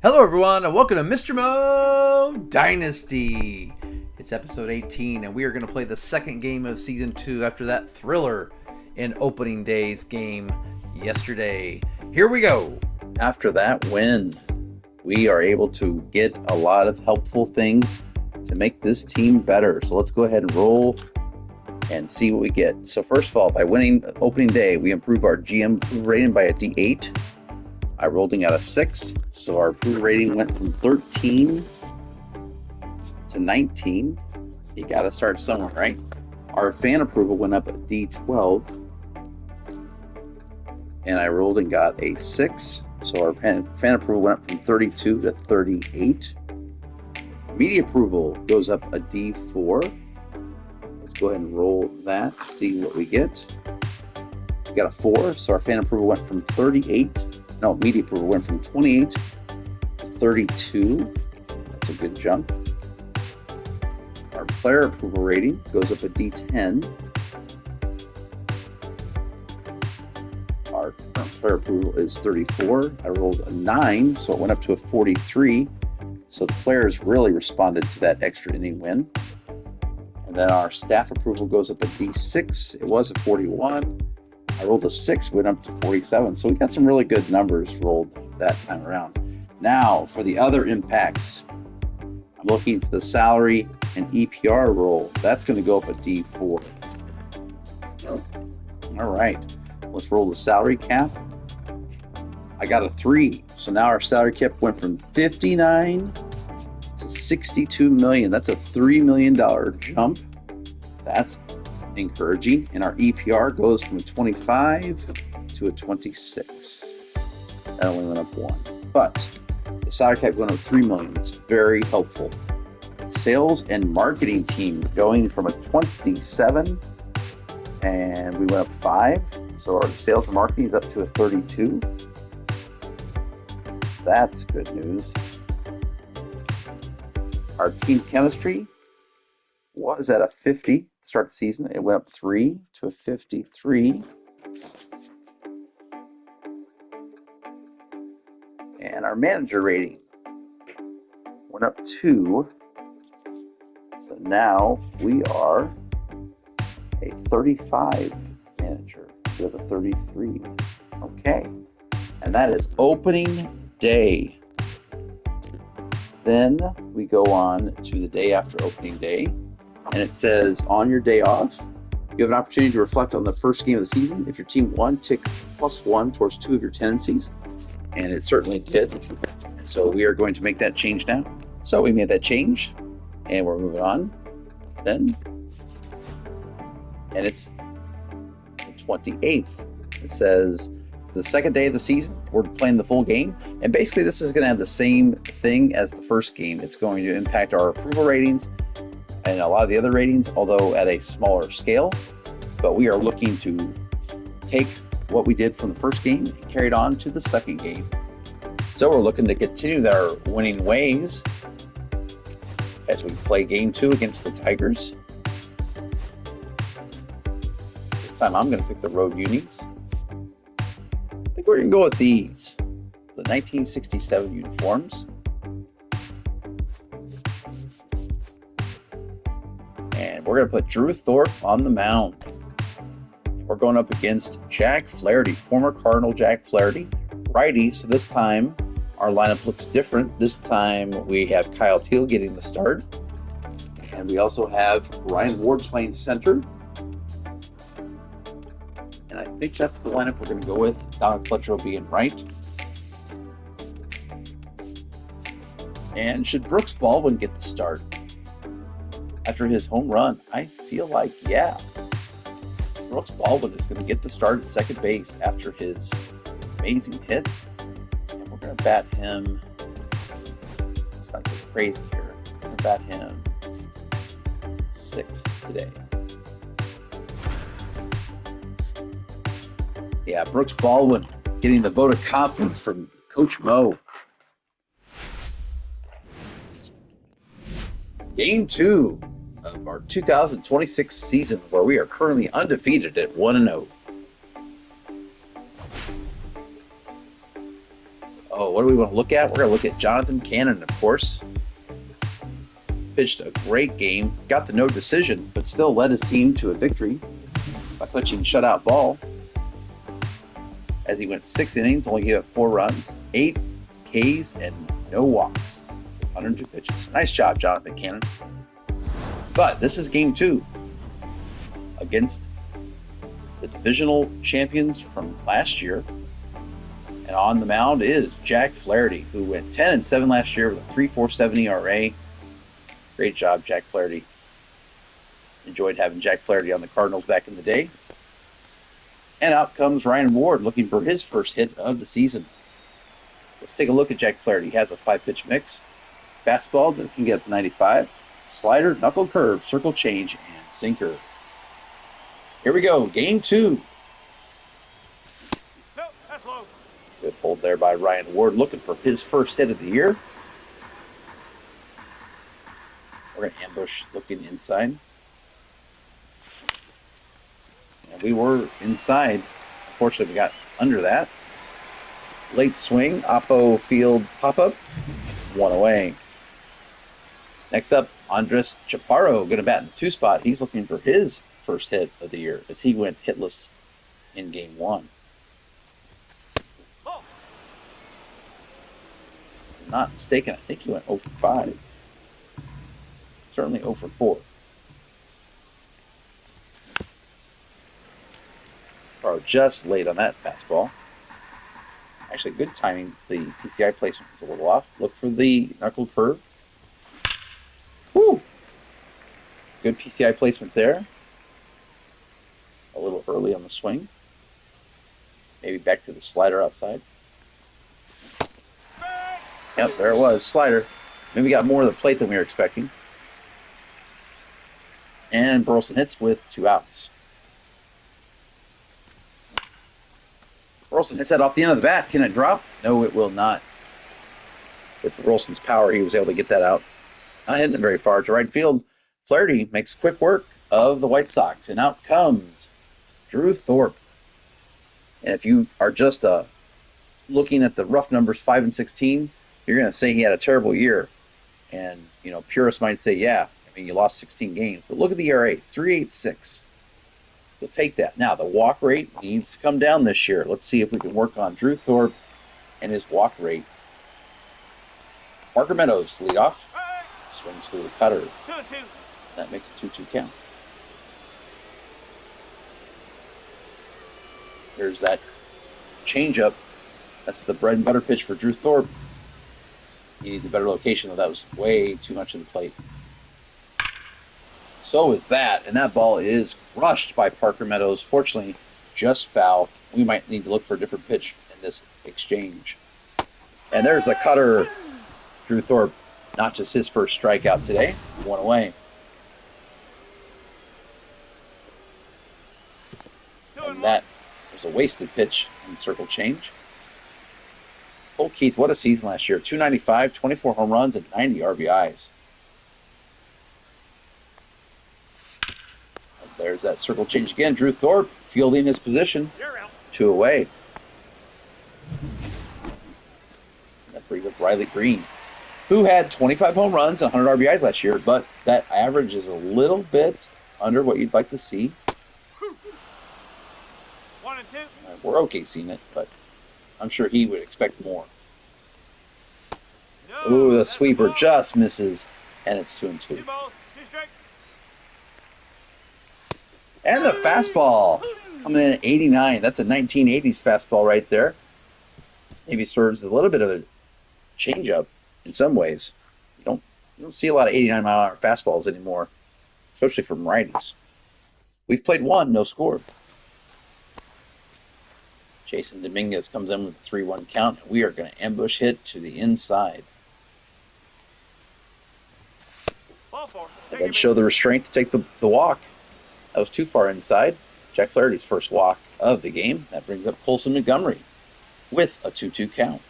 Hello everyone and welcome to Mr. Mo Dynasty. It's episode 18 and we are going to play the second game of season 2 after that thriller in opening day's game yesterday. Here we go. After that win, we are able to get a lot of helpful things to make this team better. So let's go ahead and roll and see what we get. So first of all, by winning opening day, we improve our GM rating by a D8. I rolled out a 6, so our approval rating went from 13 to 19. You got to start somewhere, right? Our fan approval went up a D12, and I rolled and got a 6, so our fan approval went up from 32 to 38. Media approval goes up a D4. Let's go ahead and roll that, see what we get. We got a 4, so our fan approval went from 38. No, media approval went from 28 to 32. That's a good jump. Our player approval rating goes up a D10. Our current player approval is 34. I rolled a 9, so it went up to a 43. So the players really responded to that extra inning win. And then our staff approval goes up a D6. It was a 41. I rolled a 6, went up to 47. So we got some really good numbers rolled that time around. Now, for the other impacts, I'm looking for the salary and EPR roll. That's going to go up a D4. All right. Let's roll the salary cap. I got a 3. So now our salary cap went from 59 to 62 million. That's a $3 million jump. That's encouraging. And our EPR goes from 25 to a 26. That only went up 1. But the salary cap went up 3 million. That's very helpful. Sales and marketing team going from a 27 and we went up 5. So our sales and marketing is up to a 32. That's good news. Our team chemistry was at a 50 to start the season. It went up 3 to a 53. And our manager rating went up 2. So now we are a 35 manager instead of a 33. Okay. And that is opening day. Then we go on to the day after opening day. And it says, on your day off, you have an opportunity to reflect on the first game of the season. If your team won, tick +1 towards 2 of your tendencies. And it certainly did. So we are going to make that change now. So we made that change. And we're moving on. Then. And it's the 28th. It says, for the second day of the season, we're playing the full game. And basically, this is going to have the same thing as the first game. It's going to impact our approval ratings and a lot of the other ratings, although at a smaller scale. But we are looking to take what we did from the first game and carry it on to the second game. So we're looking to continue our winning ways as we play game 2 against the Tigers. This time I'm going to pick the road unis. I think we're going to go with these, the 1967 uniforms. And we're going to put Drew Thorpe on the mound. We're going up against Jack Flaherty, former Cardinal Jack Flaherty, righty. So this time our lineup looks different. This time we have Kyle Teal getting the start. And we also have Ryan Ward playing center. And I think that's the lineup we're going to go with. Donald Fletcher will be in right. And should Brooks Baldwin get the start after his home run? I feel like, yeah. Brooks Baldwin is going to get the start at second base after his amazing hit. And we're going to bat him. Let's not get crazy here. We're going to bat him 6th today. Yeah, Brooks Baldwin getting the vote of confidence from Coach Mo. Game 2 of our 2026 season, where we are currently undefeated at 1-0. Oh, what do we want to look at? We're going to look at Jonathan Cannon, of course. Pitched a great game, got the no decision, but still led his team to a victory by pitching shutout ball. As he went 6 innings, only gave up 4 runs, 8 Ks, and no walks. 102 pitches. Nice job, Jonathan Cannon. But this is game 2 against the divisional champions from last year. And on the mound is Jack Flaherty, who went 10-7 last year with a 3.47 ERA. Great job, Jack Flaherty. Enjoyed having Jack Flaherty on the Cardinals back in the day. And out comes Ryan Ward looking for his first hit of the season. Let's take a look at Jack Flaherty. He has a 5-pitch mix. Fastball that can get up to 95. Slider, knuckle curve, circle change, and sinker. Here we go, game 2. Nope, that's low. Good hold there by Ryan Ward, looking for his first hit of the year. We're going to ambush looking inside. And we were inside. Unfortunately, we got under that. Late swing, Oppo field pop-up. 1 away. Next up, Andres Chaparro going to bat in the 2 spot. He's looking for his first hit of the year as he went hitless in game 1. Oh. If I'm not mistaken, I think he went 0 for 5. Certainly 0 for 4. Chaparro just late on that fastball. Actually, good timing. The PCI placement was a little off. Look for the knuckle curve. Woo! Good PCI placement there. A little early on the swing. Maybe back to the slider outside. Yep, there it was. Slider. Maybe got more of the plate than we were expecting. And Burleson hits with 2 outs. Burleson hits that off the end of the bat. Can it drop? No, it will not. With Burleson's power, he was able to get that out. Not hitting it very far to right field. Flaherty makes quick work of the White Sox, and out comes Drew Thorpe. And if you are just looking at the rough numbers 5 and 16, you're going to say he had a terrible year. And, purists might say, yeah, you lost 16 games. But look at the ERA, 3.86. You'll take that. Now, the walk rate needs to come down this year. Let's see if we can work on Drew Thorpe and his walk rate. Parker Meadows lead off. Swings through the cutter. 2-2. That makes a 2-2 count. Here's that changeup. That's the bread and butter pitch for Drew Thorpe. He needs a better location, though. That was way too much of the plate. So is that, and that ball is crushed by Parker Meadows. Fortunately, just foul. We might need to look for a different pitch in this exchange. And there's the cutter. Drew Thorpe, not just his first strikeout today, 1 away. And that was a wasted pitch in the circle change. Oh, Keith, what a season last year. 295, 24 home runs, and 90 RBIs. And there's that circle change again. Drew Thorpe fielding his position. 2 away. That brings up Riley Green, who had 25 home runs and 100 RBIs last year, but that average is a little bit under what you'd like to see. 1 and 2. We're okay seeing it, but I'm sure he would expect more. No, Ooh, the that's sweeper a ball. just misses, and it's 2-2. 2 balls, 2 strikes. And the fastball coming in at 89. That's a 1980s fastball right there. Maybe serves as a little bit of a changeup in some ways. You don't see a lot of 89-mile-an-hour fastballs anymore, especially from righties. We've played 1, no score. Jason Dominguez comes in with a 3-1 count, and we are going to ambush hit to the inside. Ball 4. And then show the restraint to take the walk. That was too far inside. Jack Flaherty's first walk of the game. That brings up Colson Montgomery with a 2-2 count.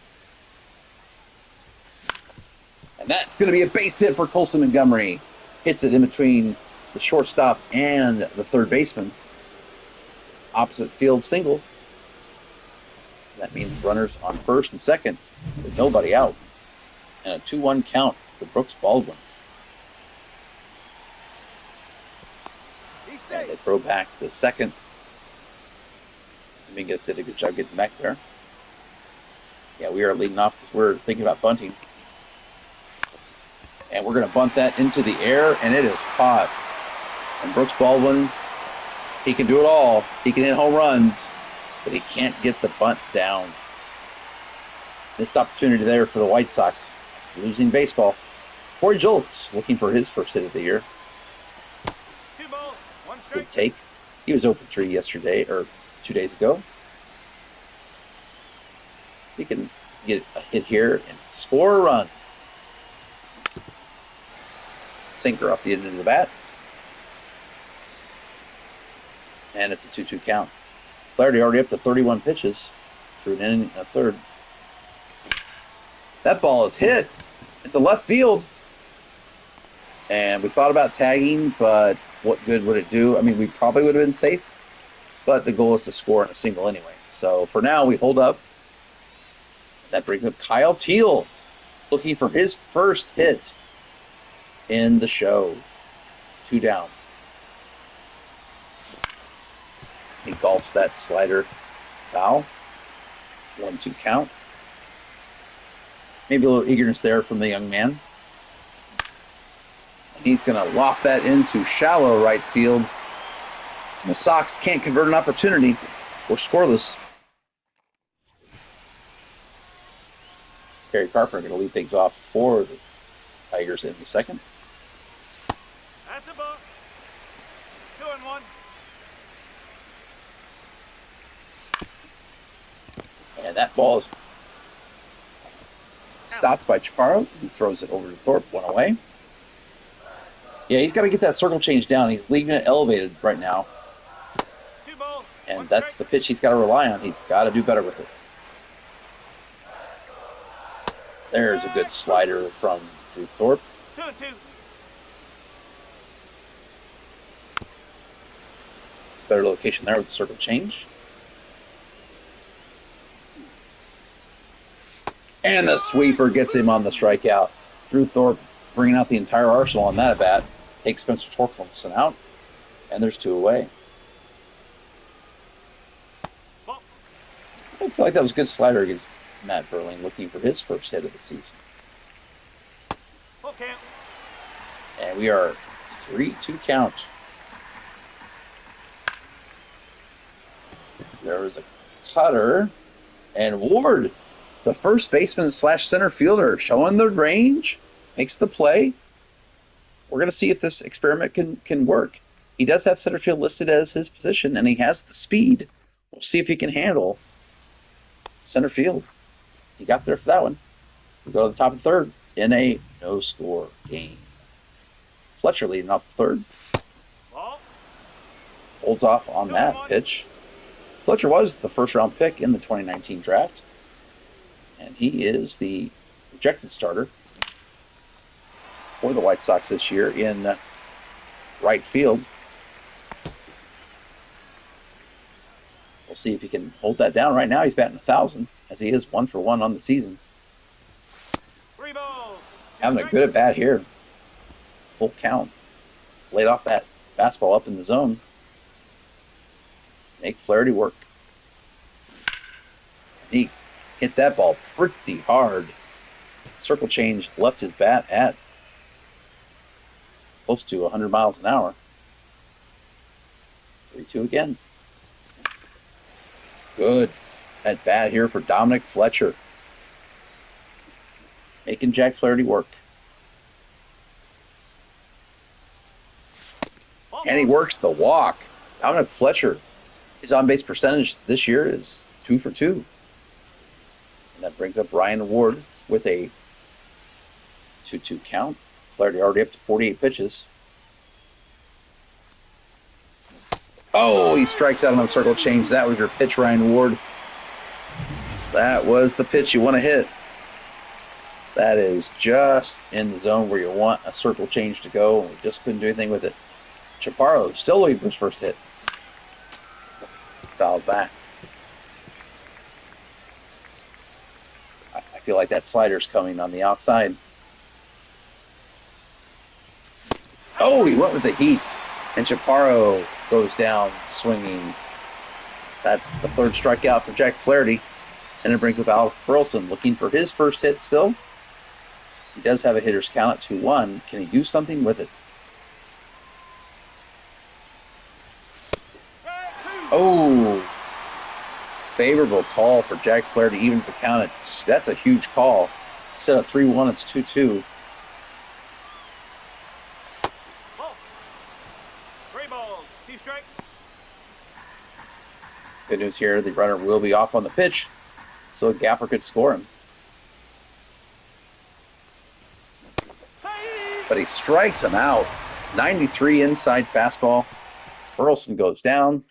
And that's going to be a base hit for Colson Montgomery. Hits it in between the shortstop and the third baseman. Opposite field single. That means runners on first and second with nobody out. And a 2-1 count for Brooks Baldwin. And they throw back to second. Dominguez did a good job getting back there. Yeah, we are leading off because we're thinking about bunting. And we're going to bunt that into the air, and it is caught. And Brooks Baldwin, he can do it all. He can hit home runs, but he can't get the bunt down. Missed opportunity there for the White Sox. It's losing baseball. Corey Julks looking for his first hit of the year. 2 balls, 1 strike. Good take. He was 0 for 3 yesterday, or 2 days ago. So we can get a hit here and score a run. Sinker off the end of the bat. And it's a 2-2 count. Flaherty already up to 31 pitches through an inning and a third. That ball is hit into left field. And we thought about tagging, but what good would it do? I mean, we probably would have been safe, but the goal is to score in a single anyway. So for now, we hold up. That brings up Kyle Teal, looking for his first hit in the show. 2 down. He golfs that slider foul. 1-2 count. Maybe a little eagerness there from the young man. And he's going to loft that into shallow right field. And the Sox can't convert an opportunity. We're scoreless. Kerry Carper going to lead things off for the Tigers in the second. That's a ball. 2-1. And that ball is stopped by Chaparro. He throws it over to Thorpe, 1 away. Yeah, he's got to get that circle change down. He's leaving it elevated right now. 2 balls, And 1 that's the strike. pitch he's got to rely on. He's got to do better with it. There's a good slider from Drew Thorpe. 2-2. Better location there with the circle change. And the sweeper gets him on the strikeout. Drew Thorpe bringing out the entire arsenal on that at bat. Takes Spencer Torkelson out. And there's 2 away. Ball. I feel like that was a good slider against Matt Burling, looking for his first hit of the season. Full count. And we are 3-2 count. There is a cutter. And Ward, the first baseman / center fielder, showing the range, makes the play. We're going to see if this experiment can work. He does have center field listed as his position, and he has the speed. We'll see if he can handle center field. He got there for that one. We go to the top of the third in a no-score game. Fletcher leading off the third. Ball. Holds off on that pitch. Fletcher was the first-round pick in the 2019 draft. And he is the projected starter for the White Sox this year in right field. We'll see if he can hold that down. Right now he's batting 1,000, as he is 1 for 1 on the season. 3 balls. 2 Having a strikes. good at bat here. Full count. Laid off that fastball up in the zone. Make Flaherty work. He hit that ball pretty hard. Circle change left his bat at close to 100 miles an hour. 3-2 again. Good at bat here for Dominic Fletcher. Making Jack Flaherty work. And he works the walk. Dominic Fletcher, his on-base percentage this year is 2 for 2. And that brings up Ryan Ward with a 2-2 count. Flaherty already up to 48 pitches. Oh, he strikes out on the circle change. That was your pitch, Ryan Ward. That was the pitch you want to hit. That is just in the zone where you want a circle change to go. We just couldn't do anything with it. Chaparro still looking for his first hit. Fouled back. I feel like that slider's coming on the outside. Oh, he went with the heat. And Chaparro goes down swinging. That's the third strikeout for Jack Flaherty. And it brings up Al Burleson looking for his first hit still. He does have a hitter's count at 2-1. Can he do something with it? Oh, favorable call for Jack Flaherty. Evens the count. That's a huge call. Instead of 3-1, it's 2-2. Ball. 3 balls. 2 strike. Good news here. The runner will be off on the pitch, so Gapper could score him. But he strikes him out. 93 inside fastball. Burleson goes down.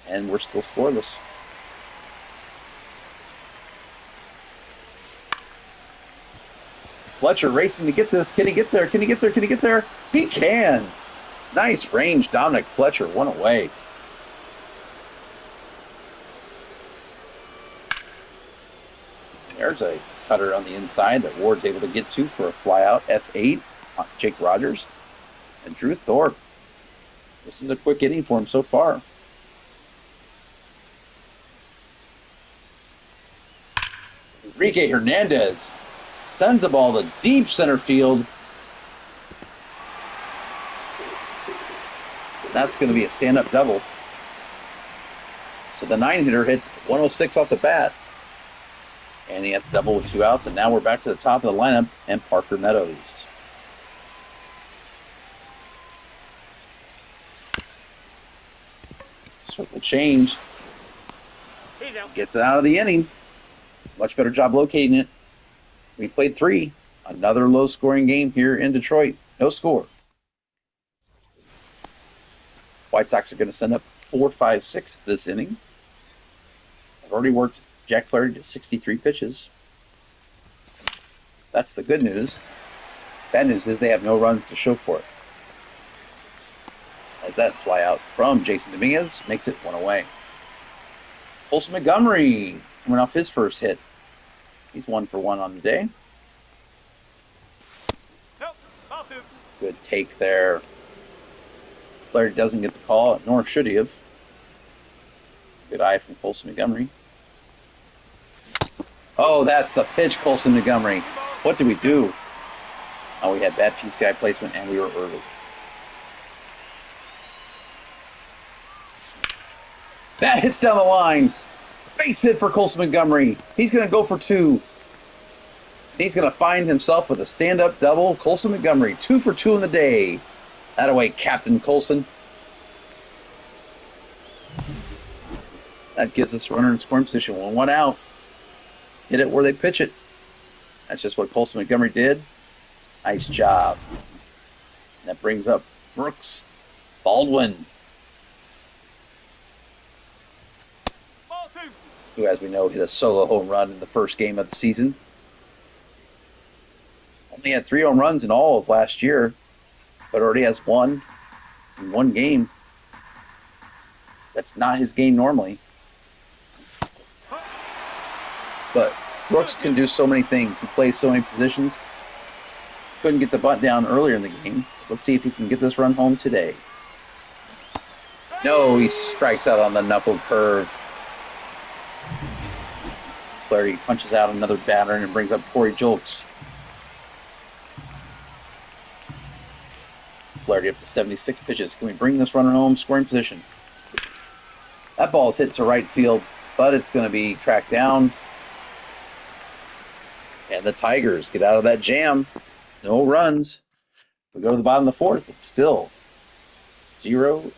And we're still scoreless. Fletcher racing to get this. Can he get there? Can he get there? Can he get there? He can. Nice range. Dominic Fletcher, one away. There's a cutter on the inside that Ward's able to get to for a flyout. F8 on Jake Rogers. And Drew Thorpe. This is a quick inning for him so far. Enrique Hernandez sends the ball to deep center field. That's going to be a stand-up double. So the 9-hitter hits 106 off the bat. And he has to double with 2 outs. And now we're back to the top of the lineup and Parker Meadows. Circle change. He's out. Gets it out of the inning. Much better job locating it. We played 3. Another low-scoring game here in Detroit. No score. White Sox are going to send up 4, 5, 6 this inning. I've already worked Jack Flaherty to 63 pitches. That's the good news. Bad news is they have no runs to show for it. As that fly out from Jason Dominguez makes it 1 away. Colson Montgomery coming off his first hit. He's 1 for 1 on the day. Nope. Ball 2. Good take there. Flaherty doesn't get the call, nor should he have. Good eye from Colson Montgomery. Oh, that's a pitch, Colson Montgomery. What did we do? Oh, we had bad PCI placement, and we were early. That hits down the line. Base hit for Colson Montgomery. He's going to go for 2. He's going to find himself with a stand-up double. Colson Montgomery, 2 for 2 in the day. That away, Captain Colson. That gives us a runner in scoring position. 1 out. Hit it where they pitch it. That's just what Colson Montgomery did. Nice job. That brings up Brooks Baldwin, Ball 2. who, as we know, hit a solo home run in the first game of the season. Only had 3 home runs in all of last year, but already has 1 in 1 game. That's not his game normally. But Brooks can do so many things. He plays so many positions. Couldn't get the bunt down earlier in the game. Let's see if he can get this run home today. No, he strikes out on the knuckle curve. Flaherty punches out another batter and brings up Corey Julks. Flaherty up to 76 pitches. Can we bring this runner home? Scoring position. That ball is hit to right field, but it's going to be tracked down. And the Tigers get out of that jam. No runs. We go to the bottom of the 4th. It's still 0-0.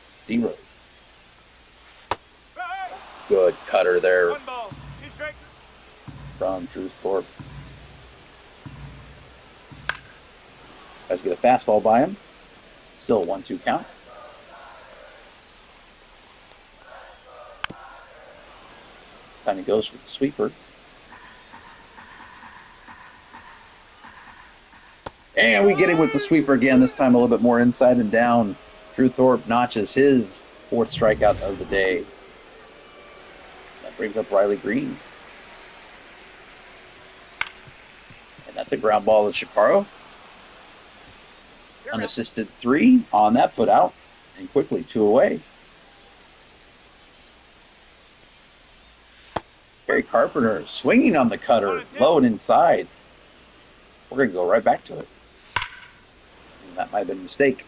Good cutter there 1 ball. 2 strike. from Drew Thorpe. Tries to get a fastball by him. Still a 1-2 count. This time he goes for the sweeper. And we get him with the sweeper again, this time a little bit more inside and down. Drew Thorpe notches his 4th strikeout of the day. That brings up Riley Green. And that's a ground ball to Chaparro. Unassisted 3 on that put out. And quickly 2 away. Gary Carpenter swinging on the cutter, low and inside. We're going to go right back to it. And that might have been a mistake.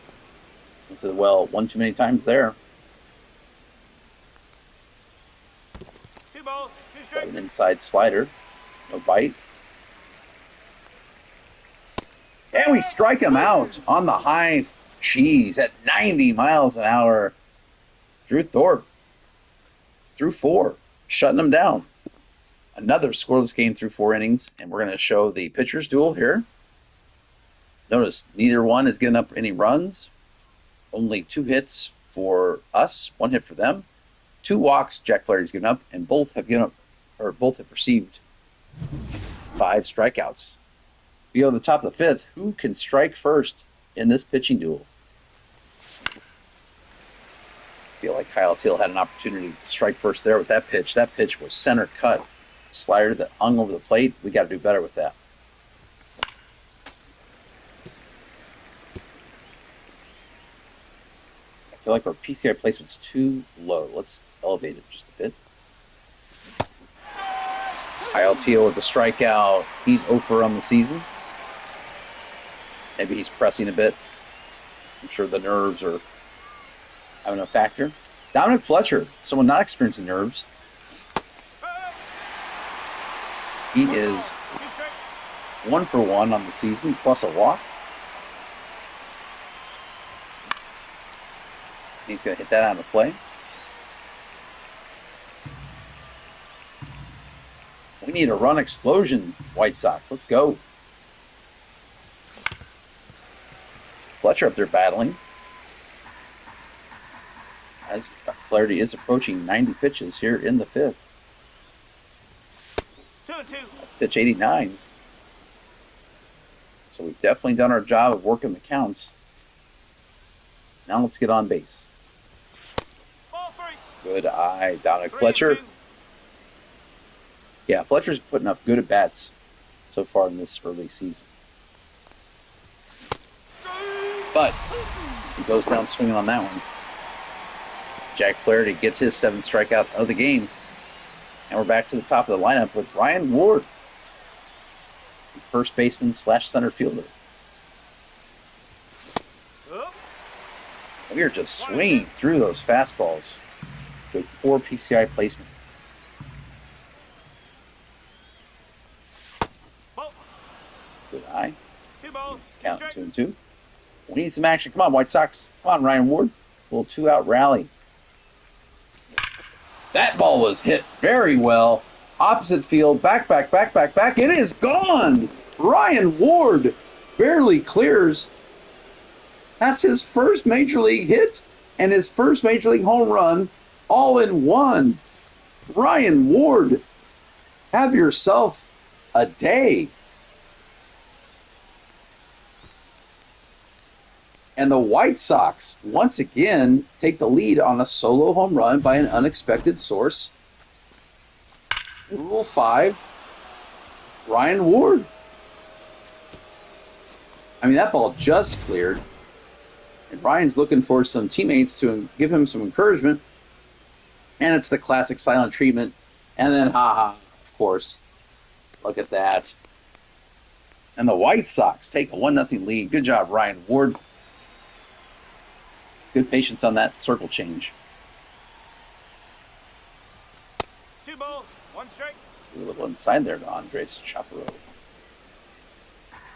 Into the well one too many times there. 2 balls, 2 Got strikes. an inside slider. No bite. And we strike him out on the high cheese at 90 miles an hour. Drew Thorpe through 4, shutting him down. Another scoreless game through 4 innings, and we're going to show the pitcher's duel here. Notice neither one has given up any runs. Only 2 hits for us, 1 hit for them. 2 walks Jack Flaherty's given up, and both have received 5 strikeouts. We go to the top of the 5th. Who can strike first in this pitching duel? I feel like Kyle Teal had an opportunity to strike first there with that pitch. That pitch was center cut. Slider that hung over the plate. We got to do better with that. I feel like our PCI placement's too low. Let's elevate it just a bit. Kyle Teal with the strikeout. He's 0 for on the season. Maybe he's pressing a bit. I'm sure the nerves are having a factor. Dominic Fletcher, someone not experiencing nerves. He is 1 for 1 on the season, plus a walk. He's going to hit that out of play. We need a run explosion, White Sox. Let's go. Fletcher up there battling. As Flaherty is approaching 90 pitches here in the 5th. 2-2. That's pitch 89. So we've definitely done our job of working the counts. Now let's get on base. Ball 3. Good eye, Dominic Fletcher. 3-2. Yeah, Fletcher's putting up good at-bats so far in this early season. But he goes down swinging on that one. Jack Flaherty gets his 7th strikeout of the game. And we're back to the top of the lineup with Ryan Ward, first baseman / center fielder. We are just swinging through those fastballs with poor PCI placement. Ball. Good eye. 2 balls, It's 2 counting strikes. 2-2. We need some action. Come on, White Sox. Come on, Ryan Ward. A little 2-out rally. That ball was hit very well. Opposite field. Back. It is gone. Ryan Ward barely clears. That's his first major league hit and his first major league home run all in one. Ryan Ward, have yourself a day. And the White Sox, once again, take the lead on a solo home run by an unexpected source. Rule 5, Ryan Ward. I mean, that ball just cleared. And Ryan's looking for some teammates to give him some encouragement. And it's the classic silent treatment. And then, of course. Look at that. And the White Sox take a 1-0 lead. Good job, Ryan Ward. Good patience on that circle change. 2 balls, 1 strike. A little inside there to Andres Chaparro,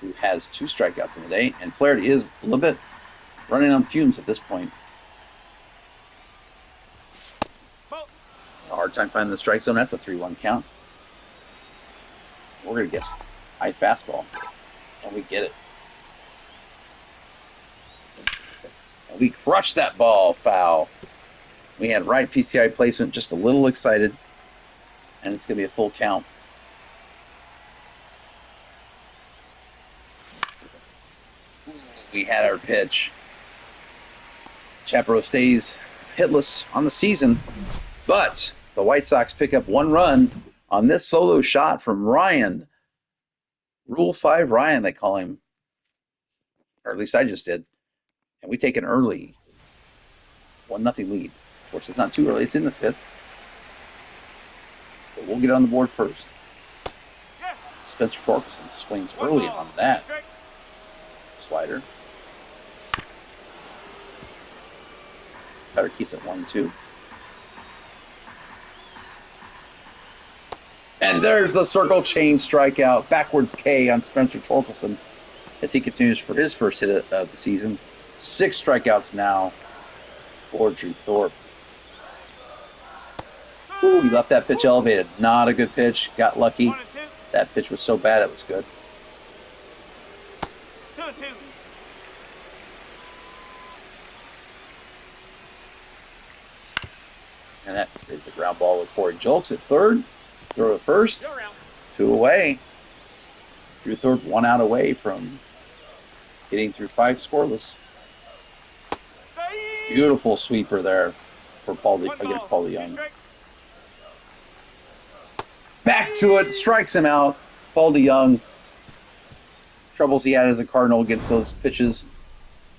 who has 2 strikeouts in the day. And Flaherty is a little bit running on fumes at this point. Ball. A hard time finding the strike zone. That's a 3-1 count. We're going to get high fastball. And we get it. And we crushed that ball foul. We had right PCI placement, just a little excited. And it's going to be a full count. We had our pitch. Chaparro stays hitless on the season. But the White Sox pick up 1 run on this solo shot from Ryan Rule 5 Ryan, they call him. Or at least I just did. And we take an early 1-0 lead. Of course, it's not too early. It's in the 5th. But we'll get on the board first. Yeah. Spencer Torkelson swings One early ball, on two that strike. slider. Cutter keeps at 1-2. And there's the circle change strikeout. Backwards K on Spencer Torkelson as he continues for his first hit of the season. 6 strikeouts now for Drew Thorpe. Ooh, he left that pitch elevated. Not a good pitch. Got lucky. 1-2. That pitch was so bad it was good. 2-2. And that is a ground ball with Corey Julks at third. Throw to first. You're out. 2 away. Drew Thorpe 1 out away from getting through 5 scoreless. Beautiful sweeper there for against Paul DeYoung. Back to it, strikes him out. Paul DeYoung. Troubles he had as a Cardinal against those pitches.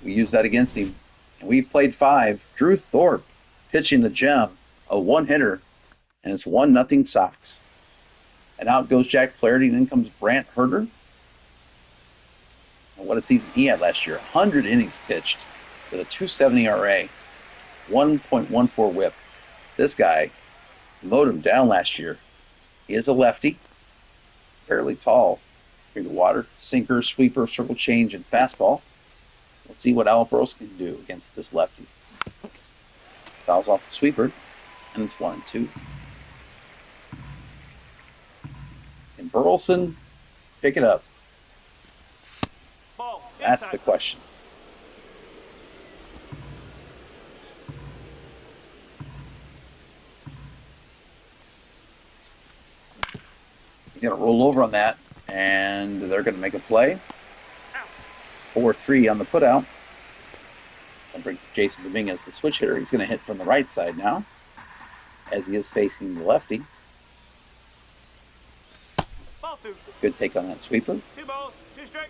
We used that against him. And we've played 5. Drew Thorpe pitching the gem, a 1-hitter, and it's 1-0 Sox. And out goes Jack Flaherty, and in comes Brant Herter. And what a season he had last year. 100 innings pitched with a 2.70 ERA, 1.14 whip. This guy mowed him down last year. He is a lefty, fairly tall. Through the water, sinker, sweeper, circle change, and fastball. Let's see what Al Burrows can do against this lefty. Fouls off the sweeper, and it's 1-2. Can Burleson pick it up? Ball. That's the question. He's going to roll over on that, and they're going to make a play. 4-3 on the putout. That brings Jason Dominguez, the switch hitter. He's going to hit from the right side now, as he is facing the lefty. Ball 2. Good take on that sweeper. 2 balls, 2 strikes.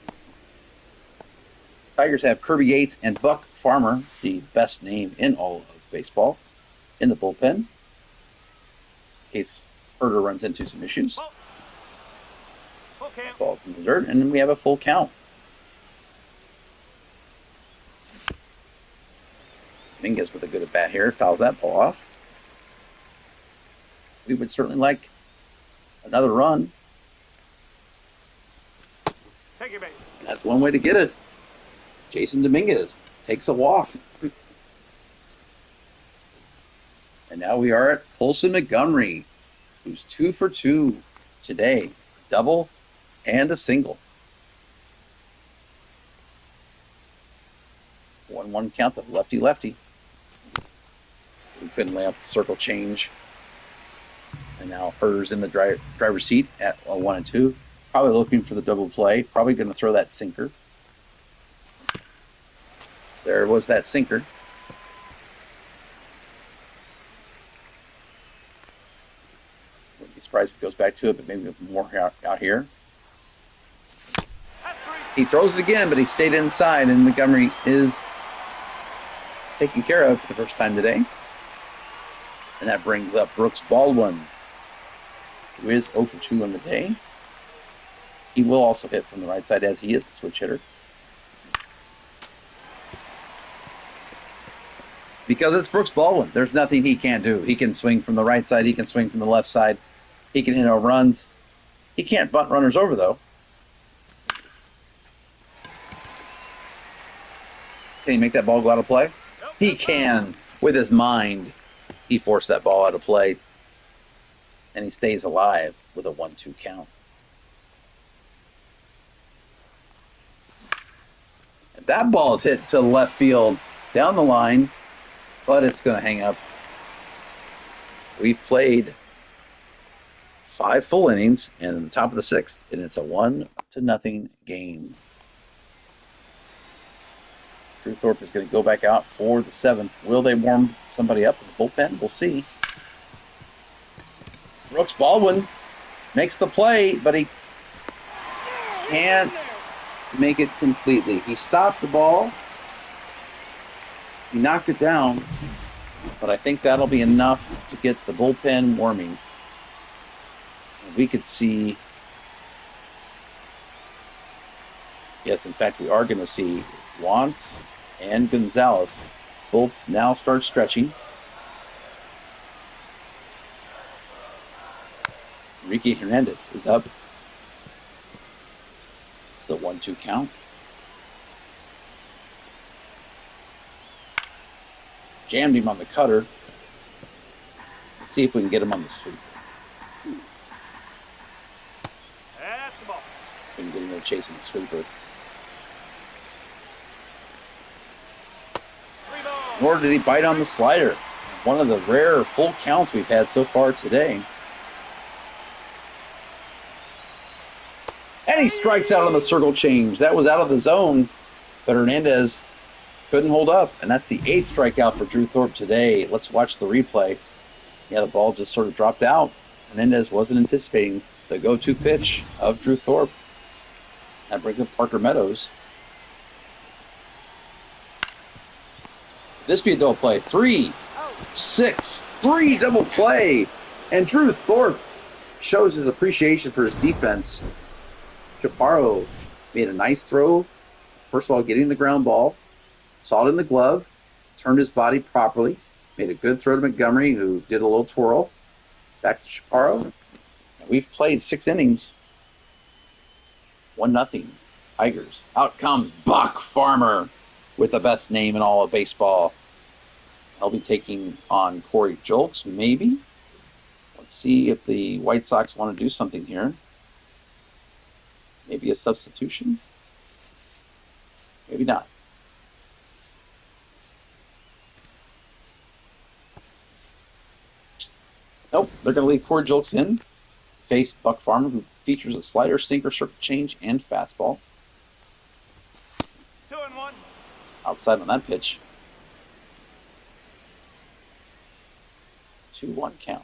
Tigers have Kirby Yates and Buck Farmer, the best name in all of baseball, in the bullpen. In case Herter runs into some issues. Ball. Full count. Balls in the dirt, and then we have a full count. Dominguez with a good at-bat here. Fouls that ball off. We would certainly like another run. Take your base. And that's one way to get it. Jason Dominguez takes a walk. And now we are at Colson Montgomery, who's 2 for 2 today. A double and a single. 1-1 count, the lefty-lefty. We couldn't lay up the circle change. And now Herter's in the driver's seat at 1-2. Probably looking for the double play. Probably going to throw that sinker. There was that sinker. Wouldn't be surprised if it goes back to it, but maybe more out here. That's 3. He throws it again, but he stayed inside, and Montgomery is taken care of for the first time today. And that brings up Brooks Baldwin, who is 0 for 2 on the day. He will also hit from the right side as he is the switch hitter. Because it's Brooks Baldwin. There's nothing he can't do. He can swing from the right side. He can swing from the left side. He can hit home runs. He can't bunt runners over, though. Can he make that ball go out of play? Nope. He can. With his mind, he forced that ball out of play. And he stays alive with a 1-2 count. And that ball is hit to left field down the line, but it's going to hang up. We've played 5 full innings and in the top of the 6th, and it's a 1-0 game. Drew Thorpe is going to go back out for the 7th. Will they warm somebody up in the bullpen? We'll see. Brooks Baldwin makes the play, but he can't make it completely. He stopped the ball. He knocked it down. But I think that'll be enough to get the bullpen warming. And we could see... Yes, in fact, we are going to see Wantz and Gonzalez both now start stretching. Enrique Hernandez is up. It's a 1-2 count. Jammed him on the cutter. Let's see if we can get him on the sweep. That's the ball. We can get him there chasing the sweeper. Nor did he bite on the slider. One of the rare full counts we've had so far today. And he strikes out on the circle change. That was out of the zone, but Hernandez couldn't hold up. And that's the 8th strikeout for Drew Thorpe today. Let's watch the replay. Yeah, the ball just sort of dropped out. Hernandez wasn't anticipating the go-to pitch of Drew Thorpe. That brings up Parker Meadows. This be a double play. 3, 6, 3 double play. And Drew Thorpe shows his appreciation for his defense. Chaparro made a nice throw. First of all, getting the ground ball. Saw it in the glove. Turned his body properly. Made a good throw to Montgomery, who did a little twirl. Back to Chaparro. We've played 6 innings. 1-0. Tigers. Out comes Buck Farmer with the best name in all of baseball. I'll be taking on Corey Julks, maybe. Let's see if the White Sox want to do something here. Maybe a substitution. Maybe not. Nope, they're going to leave Corey Julks in. Face Buck Farmer, who features a slider, sinker, circle change, and fastball. 2-1. Outside on that pitch. 2-1 count.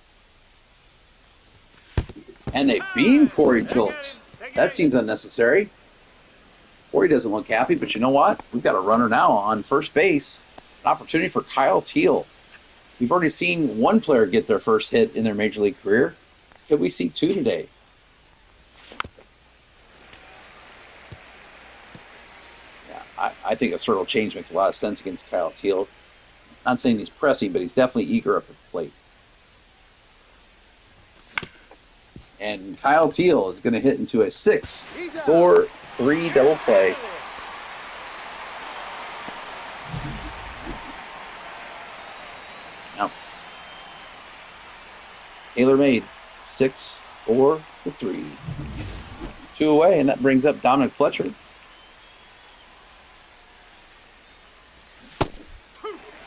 And they beam Corey Julks. That seems unnecessary. Corey doesn't look happy, but you know what? We've got a runner now on first base. An opportunity for Kyle Teal. We've already seen one player get their first hit in their major league career. Could we see 2 today? Yeah, I think a circle change makes a lot of sense against Kyle Teal. Not saying he's pressing, but he's definitely eager up at the plate. And Kyle Teal is going to hit into a 6-4-3 double play. Now, Taylor made 6-4-3. 2 away, and that brings up Dominic Fletcher.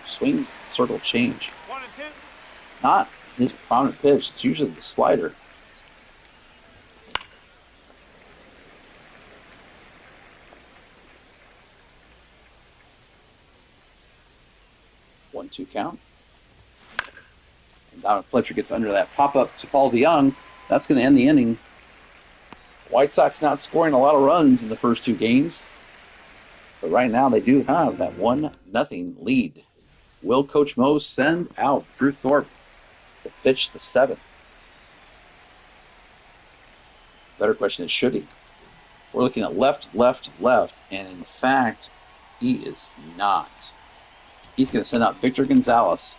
Swings, circle change. 1 and 2. Not his prominent pitch. It's usually the slider. One, 2 count. And Dominic Fletcher gets under that pop-up to Paul DeYoung. That's going to end the inning. White Sox not scoring a lot of runs in the first 2 games. But right now they do have that 1-0 lead. Will Coach Mo send out Drew Thorpe to pitch the 7th? Better question is, should he? We're looking at left, left, left. And in fact, he is not. He's going to send out Victor Gonzalez,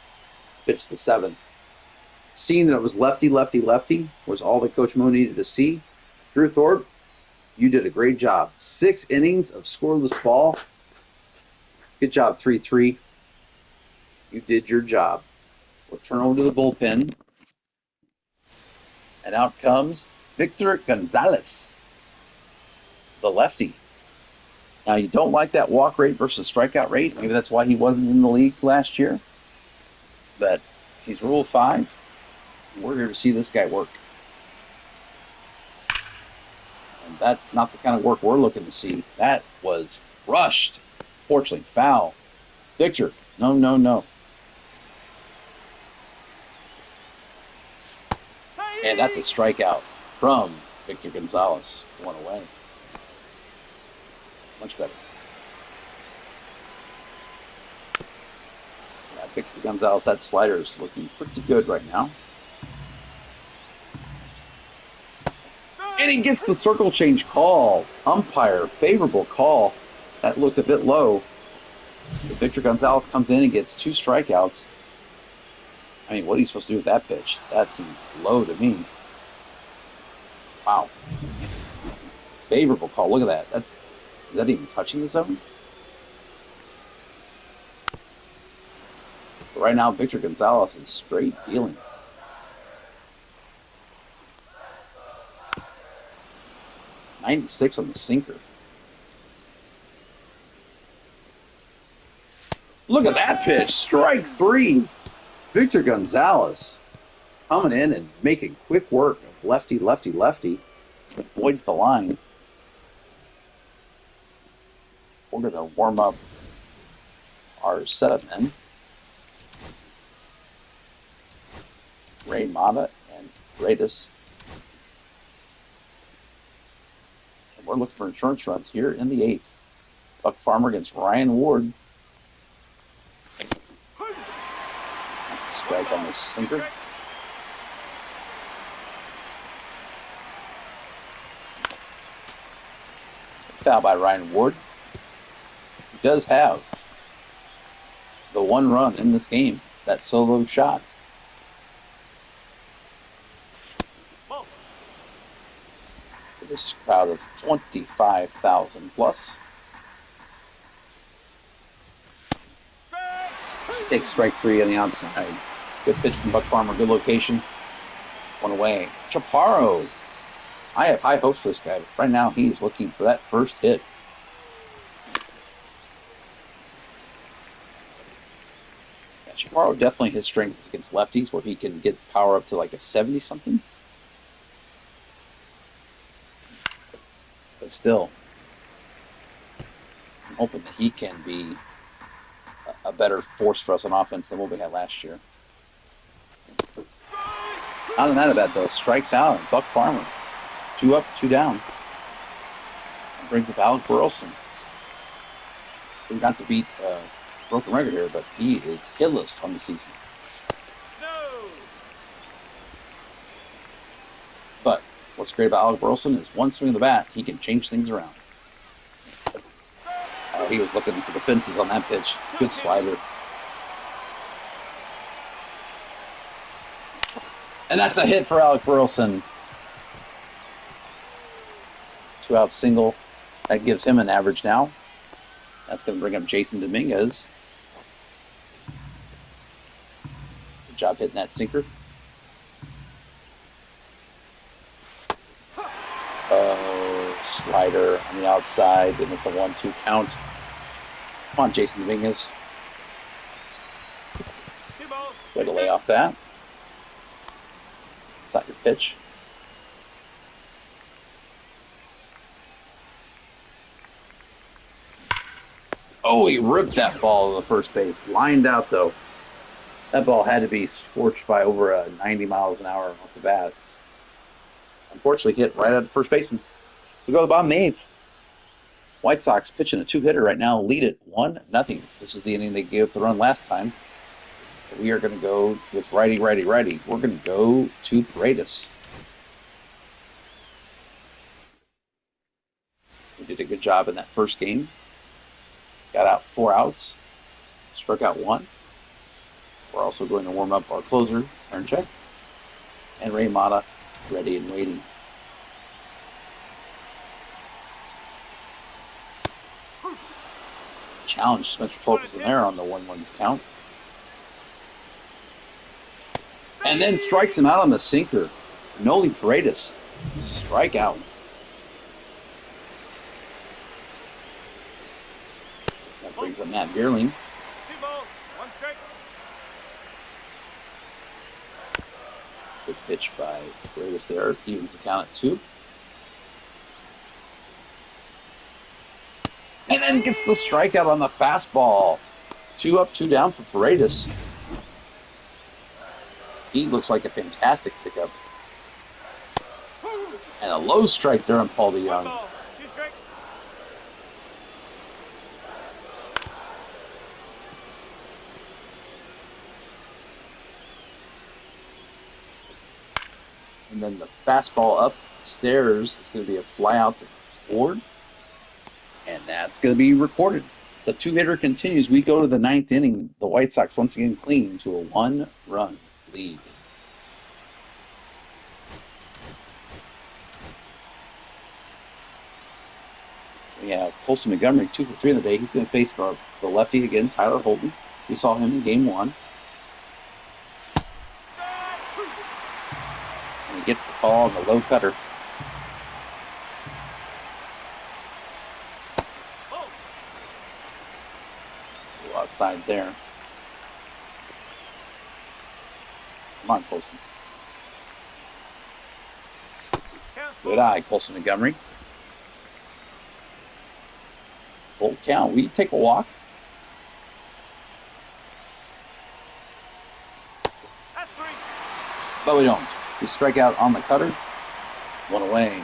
pitch the 7th. Seeing that it was lefty, lefty, lefty was all that Coach Mo needed to see. Drew Thorpe, you did a great job. 6 innings of scoreless ball. Good job, 3-3. You did your job. We'll turn over to the bullpen. And out comes Victor Gonzalez, the lefty. Now, you don't like that walk rate versus strikeout rate. Maybe that's why he wasn't in the league last year. But he's Rule 5. We're here to see this guy work. And that's not the kind of work we're looking to see. That was rushed. Fortunately, foul. Victor, no, no, no. And that's a strikeout from Victor Gonzalez. 1 away. Much better. Yeah, Victor Gonzalez, that slider is looking pretty good right now. And he gets the circle change call. Umpire, favorable call. That looked a bit low. But Victor Gonzalez comes in and gets 2 strikeouts. I mean, what are you supposed to do with that pitch? That seems low to me. Wow. Favorable call. Look at that. Is that even touching the zone? But right now, Victor Gonzalez is straight dealing. .96 on the sinker. Look at that pitch. Strike 3. Victor Gonzalez coming in and making quick work of lefty, lefty, lefty. Avoids the line. We're going to warm up our setup men. Ray Mata and Radis. And we're looking for insurance runs here in the 8th. Buck Farmer against Ryan Ward. That's a strike on the sinker. Foul by Ryan Ward. He does have the 1 run in this game. That solo shot. For this crowd of 25,000 plus. Takes strike 3 on the outside. Good pitch from Buck Farmer. Good location. 1 away. Chaparro. I have high hopes for this guy. Right now, he's looking for that first hit. Yeah, Chaparro definitely his strength is against lefties, where he can get power up to like a 70-something. But still, I'm hoping that he can be a better force for us on offense than what we had last year. Not that bad, though. Strikes out. Buck Farmer. 2 up, 2 down. And brings up Alec Burleson. We got to beat broken record here, but he is hitless on the season. No. But what's great about Alec Burleson is one swing of the bat, he can change things around. He was looking for the fences on that pitch. Good slider. And that's a hit for Alec Burleson. 2-out single. That gives him an average now. That's going to bring up Jason Dominguez. Good job hitting that sinker. Oh, slider on the outside, and it's a 1-2 count. Come on, Jason Dominguez. Way to lay off that. It's not your pitch. Oh, he ripped that ball to the first base. Lined out, though. That ball had to be scorched by over 90 miles an hour off the bat. Unfortunately, hit right at the first baseman. We go to the bottom of the 8th. White Sox pitching a 2-hitter right now, lead it 1-0. This is the inning they gave up the run last time. We are going to go with righty, righty, righty. We're going to go to Paredes. We did a good job in that first game. Got out 4 outs. Struck out 1. We're also going to warm up our closer, turn check. And Ray Mata, ready and waiting. Challenge Spencer Focus in there on the 1-1 count. And then strikes him out on the sinker. Noli Paredes. Strike out. That brings up Matt Beerling. Good pitch by Paredes there. Evens the count at 2. And then gets the strikeout on the fastball. 2 up, 2 down for Paredes. He looks like a fantastic pickup. And a low strike there on Paul DeYoung. And then the fastball upstairs is going to be a fly out to the board. And that's going to be recorded. The two-hitter continues. We go to the ninth inning. The White Sox once again cling to a one-run lead. We have Colson Montgomery, 2 for 3 in the day. He's going to face the lefty again, Tyler Holton. We saw him in game 1. And he gets the call on the low cutter. Go outside there. Come on, Colson. Good eye, Colson Montgomery. Full count. We take a walk. But we don't. We strike out on the cutter. 1 away.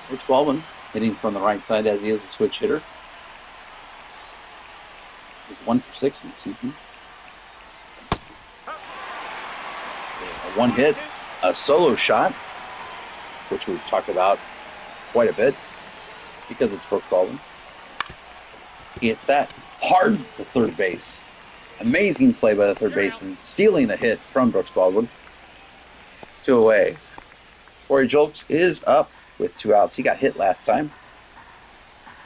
Rich Baldwin hitting from the right side as he is a switch hitter. He's 1 for 6 in the season. A 1 hit, a solo shot, which we've talked about quite a bit because it's Brooks Baldwin. He hits that hard to third base. Amazing play by the third baseman, stealing a hit from Brooks Baldwin. 2 away. Corey Julks is up with 2 outs. He got hit last time,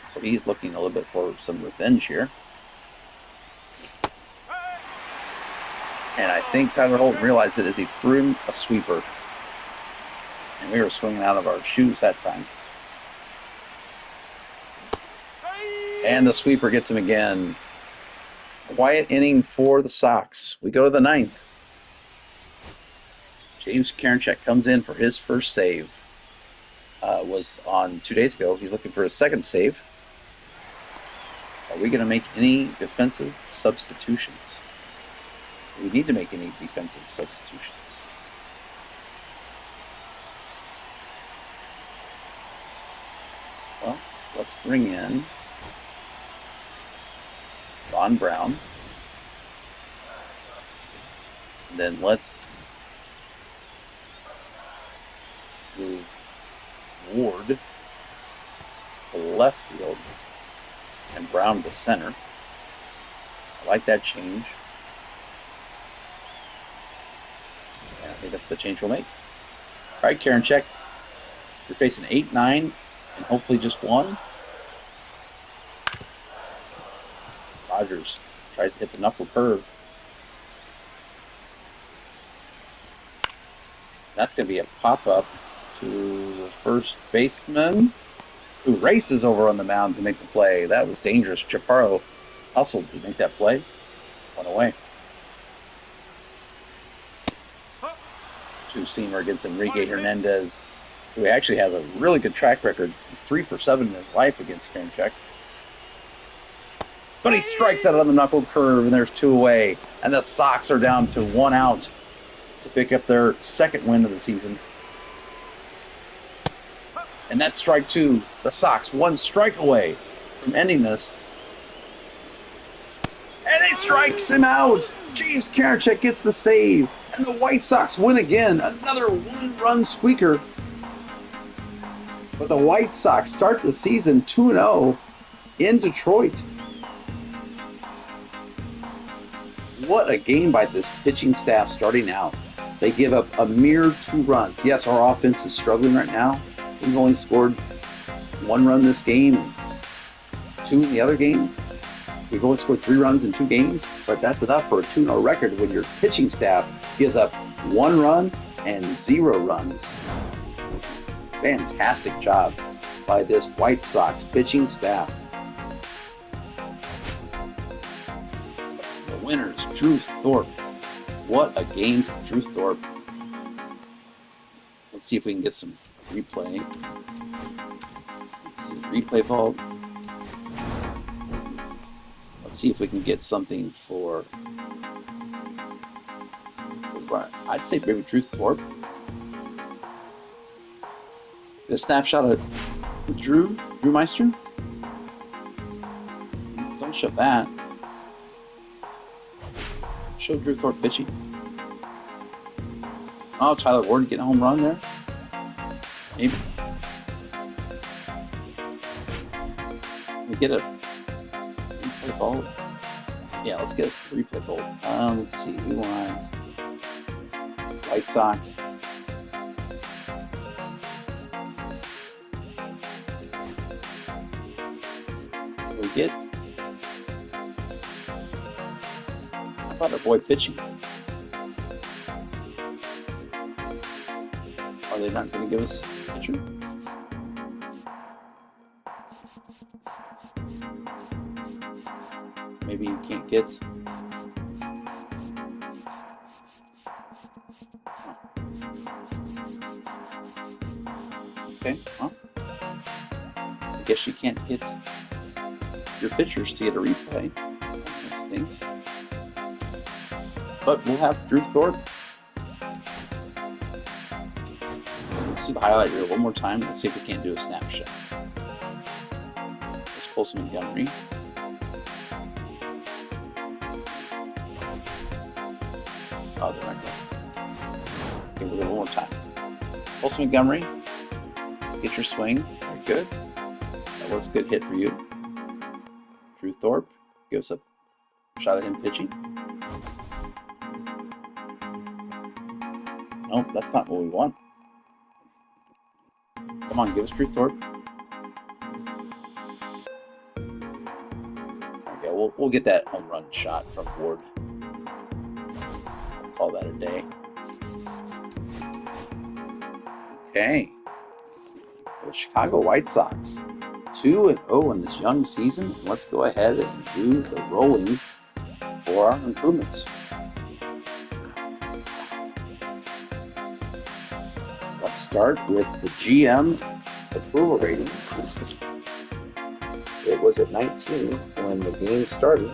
so he's looking a little bit for some revenge here. And I think Tyler Holton realized it as he threw him a sweeper. And we were swinging out of our shoes that time. And the sweeper gets him again. Quiet inning for the Sox. We go to the 9th. James Karinchak comes in for his first save. Was on 2 days ago. He's looking for his second save. Are we going to make any defensive substitutions? We need to make any defensive substitutions. Well, let's bring in Von Brown. And then let's move Ward to left field and Brown to center. I like that change. Yeah, I think that's the change we'll make. All right, Karinchak, you're facing 8-9 and hopefully just 1. Rogers tries to hit the knuckle curve. That's going to be a pop-up to the first baseman, who races over on the mound to make the play. That was dangerous. Chaparro hustled to make that play. 1 away. Two-seamer against Enrique Hernandez, who actually has a really good track record. He's 3 for 7 in his life against Karinchak. But he strikes out on the knuckle curve, and there's 2 away. And the Sox are down to 1 out to pick up their second win of the season. And that's strike 2. The Sox 1 strike away from ending this. And he strikes him out. James Karinchak gets the save. And the White Sox win again. Another 1-run squeaker. But the White Sox start the season 2-0 in Detroit. What a game by this pitching staff starting out. They give up a mere 2 runs. Yes, our offense is struggling right now. We've only scored 1 run this game and 2 in the other game. We've only scored 3 runs in 2 games, but that's enough for a 2-0 record when your pitching staff gives up 1 run and 0 runs. Fantastic job by this White Sox pitching staff. The winners, Truth Thorpe. What a game for Truth Thorpe. Let's see if we can get some replay. Let's see, replay vault. Let's see if we can get something for I'd say maybe Truth Thorpe. Get a snapshot of Drew Meister. Don't show that. Show Drew Thorpe pitching. Oh, Tyler Ward getting a home run there. Maybe. We get a replay ball. Yeah, let's get a replay ball. Let's see. We want White Sox. We get. How about our boy pitching? Are they not going to give us a pitcher? Maybe you can't get. Okay, well, I guess you can't get your pitchers to get a replay. That stinks. But we'll have Drew Thorpe. Let's do the highlight reel one more time. Let's see if we can't do a snapshot. Let's pull some Montgomery. Oh, they're not good. Okay, we'll do it one more time. Olson Montgomery, get your swing. Very good. That was a good hit for you. Drew Thorpe, give us a shot at him pitching. Nope, that's not what we want. Come on, give us Drew Thorpe. Okay, we'll get that home run shot from Ward. Call that a day. Okay. The Chicago White Sox 2-0 in this young season. Let's go ahead and do the rolling for our improvements. Let's start with the GM approval rating. It was at 19 when the game started.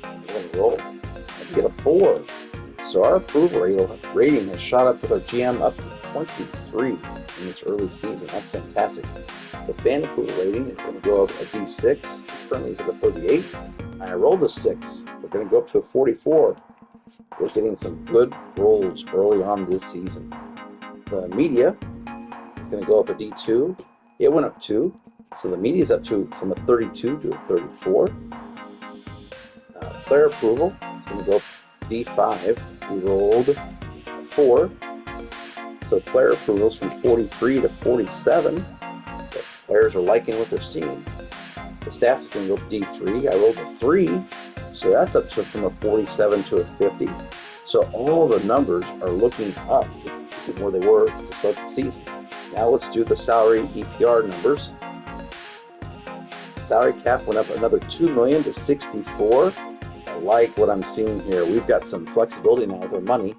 We're going to roll. Get a 4. So our approval rating has shot up with our GM up to 23 in this early season. That's fantastic. The fan approval rating is going to go up a D6. Currently is at a 38. And I rolled a 6. We're going to go up to a 44. We're getting some good rolls early on this season. The media is going to go up a D2. It went up 2. So the media is up to from a 32 to a 34. Player approval is going to go up D5. We rolled a 4. So player approvals from 43 to 47. The players are liking what they're seeing. The staff is going to go up D3. I rolled a 3. So that's up to from a 47 to a 50. So all the numbers are looking up from where they were to start the season. Now let's do the salary EPR numbers. Salary cap went up another $2 million to 64. I like what I'm seeing here. We've got some flexibility now with our money.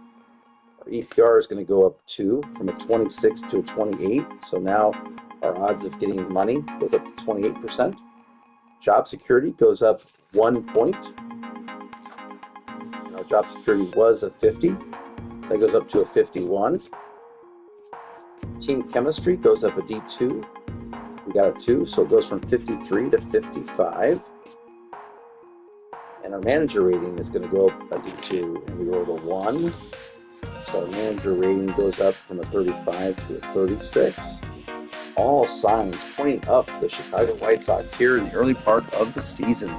Our EPR is going to go up 2 from a 26 to a 28. So now our odds of getting money goes up to 28%. Job security goes up 1 point. Our job security was a 50. So that goes up to a 51. Team chemistry goes up a D2. We got a 2, so it goes from 53 to 55. And our manager rating is going to go up a D2, and we rolled a 1. So our manager rating goes up from a 35 to a 36. All signs pointing up for the Chicago White Sox here in the early part of the season.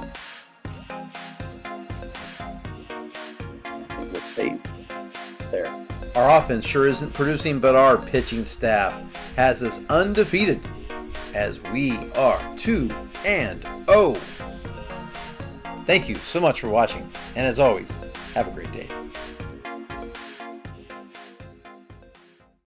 I think we'll save there. Our offense sure isn't producing, but our pitching staff has us undefeated as we are 2-0. Thank you so much for watching, and as always, have a great day.